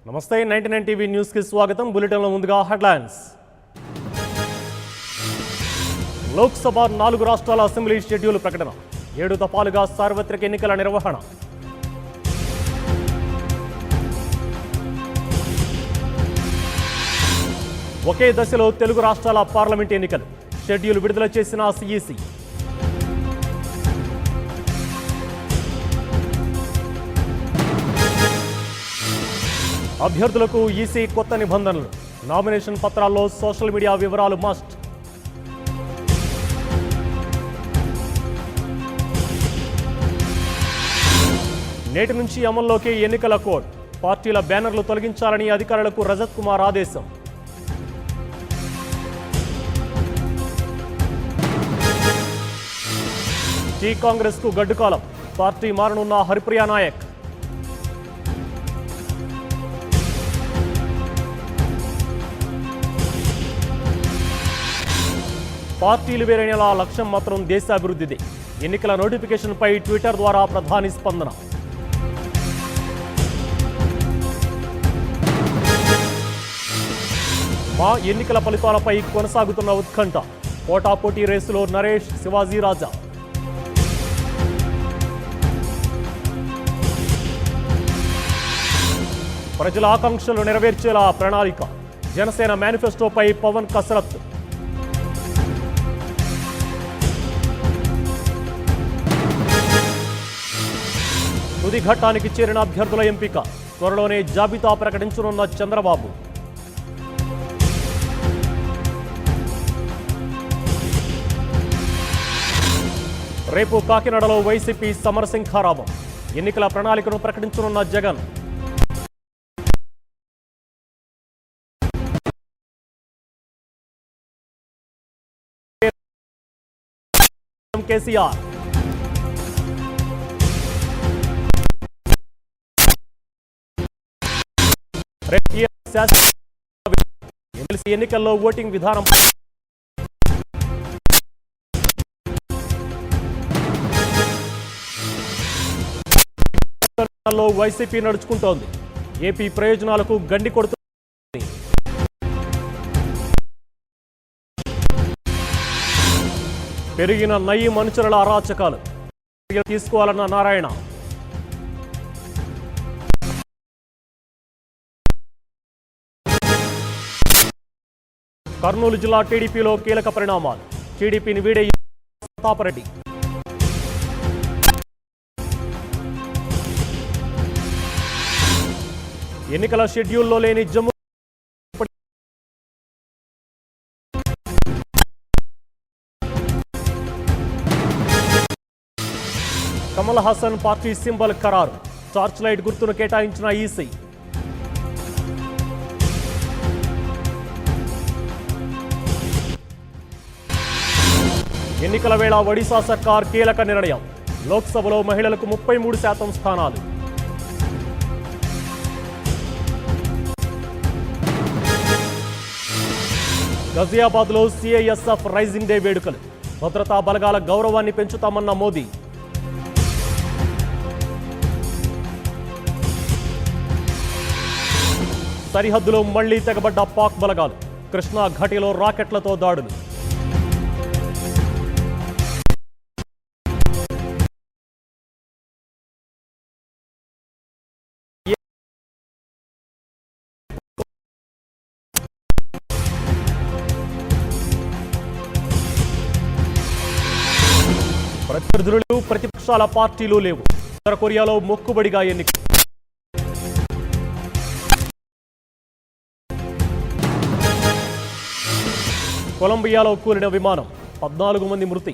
నమస్తే 99 TV news కి స్వాగతం. బులెటిన్లో ముందుగా హెడ్లైన్స్. లోక్సభ 4 రాష్ట్రాల అసెంబ్లీ షెడ్యూల్ ప్రకటన. 7 దఫాలుగా సార్వత్రిక ఎన్నికల నిర్వహణ. ఒకే దశలో తెలుగు రాష్ట్రాల పార్లమెంట్ ఎన్నికలు. షెడ్యూల్ విడుదల చేసిన సిఈసి. అభ్యర్థులకు ఈసీ కొత్త నిబంధనలు. నామినేషన్ పత్రాల్లో సోషల్ మీడియా వివరాలు మస్ట్. నేటి నుంచి అమల్లోకి ఎన్నికల కోడ్. పార్టీల బ్యానర్లు తొలగించాలని అధికారులకు రజత్ కుమార్ ఆదేశం. టీ కాంగ్రెస్ కు గడ్డుకాలం. పార్టీ మారనున్న హరిప్రియా నాయక్. పార్టీలు వేరైన లక్ష్యం మాత్రం దేశాభివృద్ధిదే. ఎన్నికల నోటిఫికేషన్పై ట్విట్టర్ ద్వారా ప్రధాని స్పందన. మా ఎన్నికల ఫలితాలపై కొనసాగుతున్న ఉత్కంఠ. పోటాపోటీ రేసులో నరేష్, శివాజీ రాజా. ప్రజల ఆకాంక్షలు నెరవేర్చేలా ప్రణాళిక. జనసేన మేనిఫెస్టోపై పవన్ కసరత్తు. తుది ఘట్టానికి చేరిన అభ్యర్థుల ఎంపిక. త్వరలోనే జాబితా ప్రకటించనున్న చంద్రబాబు. రేపు కాకినాడలో వైసీపీ సమరసింఖారామం. ఎన్నికల ప్రణాళికను ప్రకటించనున్న జగన్. కేసీఆర్. ఎమ్మెల్సీ ఎన్నికల్లో ఓటింగ్ విధానం. వైసీపీ నడుచుకుంటోంది. ఏపీ ప్రయోజనాలకు గండి కొడుతుంది. పెరిగిన నయీం అనుచరుల అరాచకాలు తీసుకోవాలన్న నారాయణ. కర్నూలు జిల్లా టీడీపీలో కీలక పరిణామాలు. టీడీపీని వీడే ప్రతాపరెడ్డి. ఎన్నికల షెడ్యూల్లో లేని జమ్మూ కమల్ హాసన్ పార్టీ సింబల్ ఖరారు. టార్చ్ లైట్ గుర్తును కేటాయించిన ఈసీ. ఎన్నికల వేళ ఒడిశా సర్కార్ కీలక నిర్ణయం. లోక్సభలో మహిళలకు 33% స్థానాలు. గజియాబాద్లో సిఐఎస్ఎఫ్ రైజింగ్ డే వేడుకలు. భద్రతా బలగాల గౌరవాన్ని పెంచుతామన్న మోదీ. సరిహద్దులో మళ్లీ తెగబడ్డ పాక్ బలగాలు. కృష్ణా ఘాటిలో రాకెట్లతో దాడులు. ప్రత్యర్థులు ప్రతిపక్షాల పార్టీలు లేవు. ఉత్తర కొరియాలో మొక్కుబడిగా ఎన్నిక. కొలంబియాలో కూలిన విమానం. 14 మంది మృతి.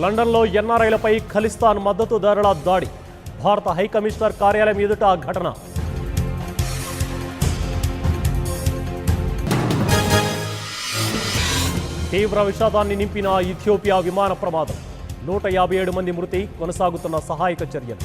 లండన్లో ఎన్ఆర్ఐలపై ఖలిస్తాన్ మద్దతుదారుల దాడి. భారత హైకమిషనర్ కార్యాలయం ఎదుట ఘటన. తీవ్ర విషాదాన్ని నింపిన ఇథియోపియా విమాన ప్రమాదం. 157 మంది మృతి. కొనసాగుతున్న సహాయక చర్యలు.